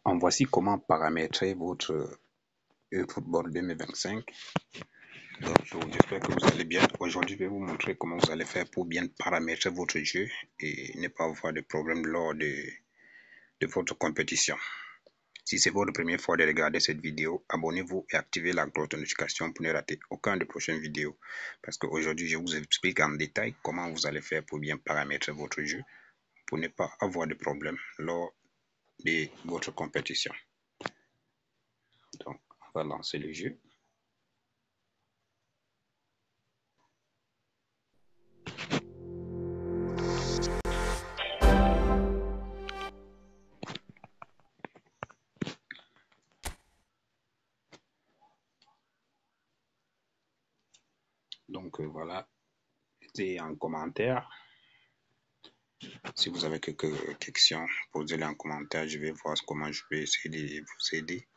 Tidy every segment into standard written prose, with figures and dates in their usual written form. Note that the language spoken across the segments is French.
En voici comment paramétrer votre eFootball 2025. Donc, j'espère que vous allez bien. Aujourd'hui, je vais vous montrer comment vous allez faire pour bien paramétrer votre jeu et ne pas avoir de problème lors de votre compétition. Si c'est votre première fois de regarder cette vidéo, abonnez-vous et activez la cloche de notification pour ne rater aucune des prochaines vidéos. Parce qu'aujourd'hui, je vous explique en détail comment vous allez faire pour bien paramétrer votre jeu pour ne pas avoir de problème lors de votre compétition. Donc, on va lancer le jeu. Donc voilà, mettez en commentaire. Si vous avez quelques questions, posez-les en commentaire. Je vais voir comment je peux essayer de vous aider.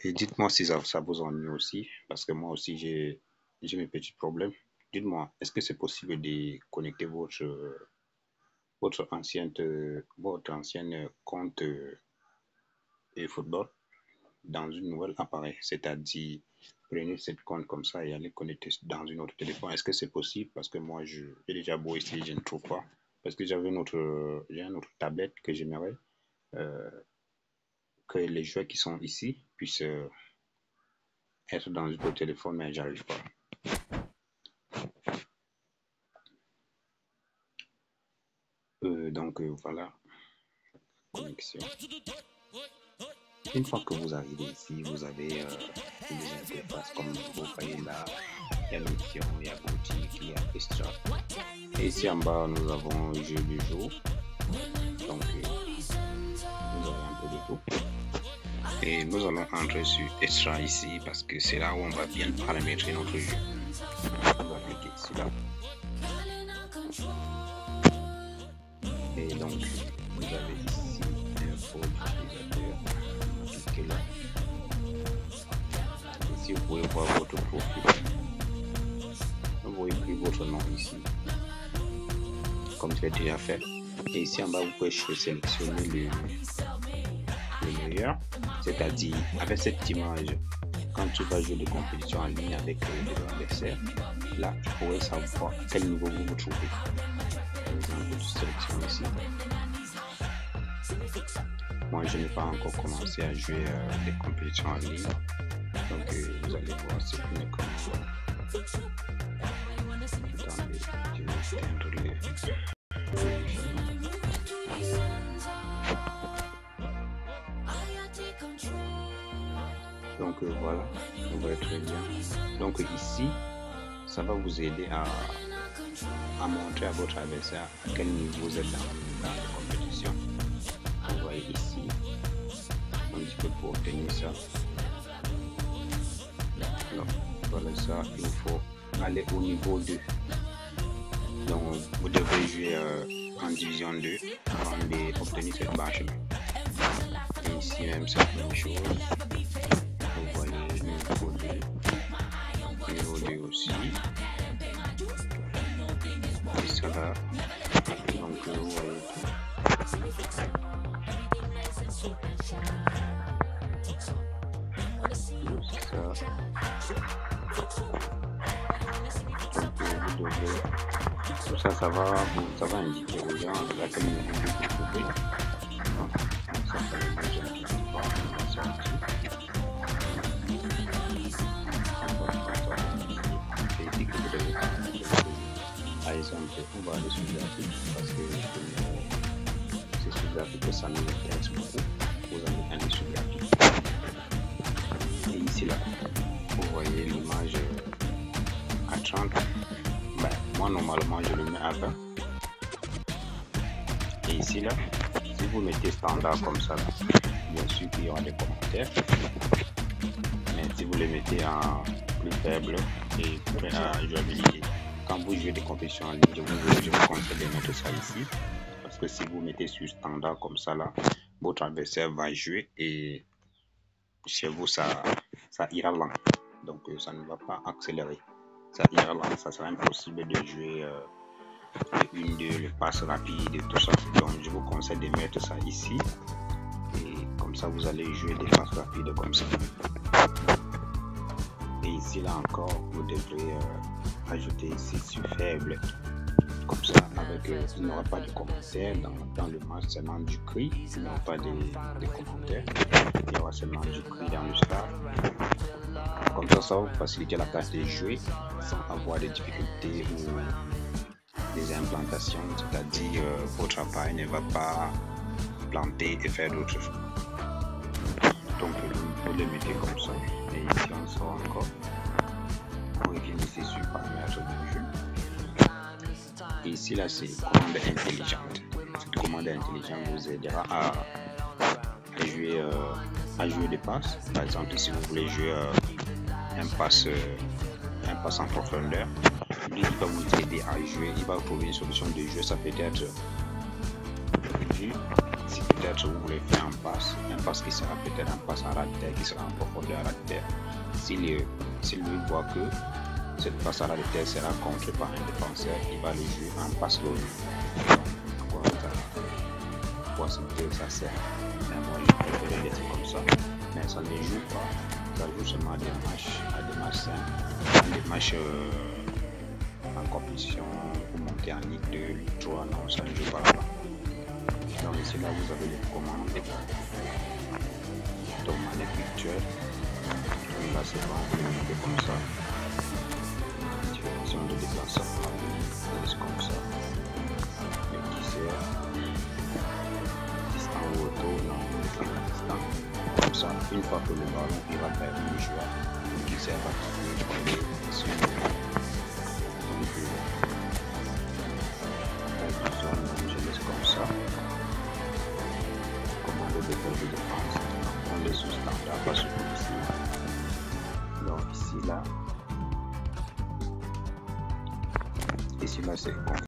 Et dites-moi si ça vous ennuie aussi, parce que moi aussi j'ai mes petits problèmes. Dites-moi, est-ce que c'est possible de connecter votre ancienne compte eFootball dans une nouvelle appareil, c'est-à-dire prenez cette compte comme ça et allez connecter dans une autre téléphone. Est-ce que c'est possible? Parce que moi j'ai déjà beau essayer, je ne trouve pas. Parce que j'ai une autre tablette que j'aimerais que les joueurs qui sont ici puissent être dans un autre téléphone, mais j'arrive pas. Donc voilà, connexion. Une fois que vous arrivez ici, vous avez des interfaces comme vous voyez là. Il y a l'option, il y a boutique, il y a extra. Et ici en bas, nous avons jeu du jour. Donc, nous avons un peu de tout. Et nous allons entrer sur extra ici parce que c'est là où on va bien paramétrer notre jeu. On va cliquer ici là. Et donc, vous avez ici un code utilisateur. Cliquez là. Ici, vous pouvez voir votre profil. Vous pouvez écrire votre nom ici, comme je l'ai déjà fait. Et ici en bas, vous pouvez sélectionner le meilleur, c'est-à-dire avec cette image, quand tu vas jouer des compétitions en ligne avec l'adversaire, là, tu pourrais savoir à quel niveau vous vous trouvez. Par exemple, tu sélectionnes ici. Moi, je n'ai pas encore commencé à jouer des compétitions en ligne, donc vous allez voir ce qu'on est comme. Attendez, je vais éteindre les... Donc voilà, on va être très bien. Donc ici, ça va vous aider à montrer à votre adversaire à quel niveau vous êtes dans la compétition. Vous voyez ici, un petit peu pour obtenir ça. Alors, voilà ça, il faut aller au niveau 2. Donc vous devez jouer en division 2 avant d'obtenir cette badge-là. Et ici même c'est la même chose. Vous voyez niveau 2. Niveau 2 aussi. Et ça là. Donc vous voyez tout ça, ça va indiquer aux gens à quel niveau vous trouvez. Ça, ça va par exemple, on va aller sur graphique parce que c'est sur graphique que ça nous intéresse beaucoup. Vous allez aller sur graphique. Et ici là, vous voyez l'image à 30. Ben, moi normalement je le mets à 20. Et ici là, si vous mettez standard comme ça, là, bien sûr qu'il y aura des commentaires. Mais si vous les mettez en plus faible et prêt à jouabilité, quand vous jouez des compétitions en ligne, je vous conseille de mettre ça ici. Parce que si vous mettez sur standard comme ça là, votre adversaire va jouer et chez vous ça ira lent. Donc ça ne va pas accélérer. Ça ira lent, ça sera impossible de jouer le 1-2, le passe rapide et tout ça. Donc je vous conseille de mettre ça ici. Et comme ça vous allez jouer des passes rapides comme ça. Et ici là encore vous devrez ajouter ici sur faible, comme ça avec il n'y aura pas de commentaires dans le match, seulement du cri, il n'y aura pas de commentaires, il y aura seulement du cri dans le stade. Comme ça va vous faciliter la tâche de jouer sans avoir des difficultés ou des implantations, c'est-à-dire votre appareil ne va pas planter et faire d'autres choses. Donc vous le mettez comme ça, et ici on sort encore. Vous revenez ici sur paramètres du jeu. Et ici là c'est commande intelligente. Cette commande intelligente vous aidera à jouer des passes. Par exemple si vous voulez jouer un passe en profondeur, lui il va vous aider à jouer, il va trouver une solution de jeu. Ça peut être si peut-être vous voulez faire un passe qui sera peut-être un passe en ras de terre, qui sera en profondeur à ras de terre. S'il lui voit que cette passe à ras de terre sera contrée par un défenseur, il va le jouer en passe longue. Pour ce que ça sert. Mais moi je préfère laisser comme ça. Mais ça ne joue pas. Ça joue seulement à des matchs simples, des matchs en compétition pour monter en Ligue 2, Ligue 3, non, ça ne joue pas là-bas. Donc ici là vous avez les commandes donc manette virtuelle. Là c'est bon, vous le mettez comme ça. Direction de déplacement, comme ça. Le tisseur, distant ou auto, non, distant. Comme ça, une fois que le ballon il va vers le joueur, le tisseur va tomber sur le ballon. Je laisse comme ça. Commande de défense. On les sous standard, pas sur ici. Donc ici là c'est confirmé.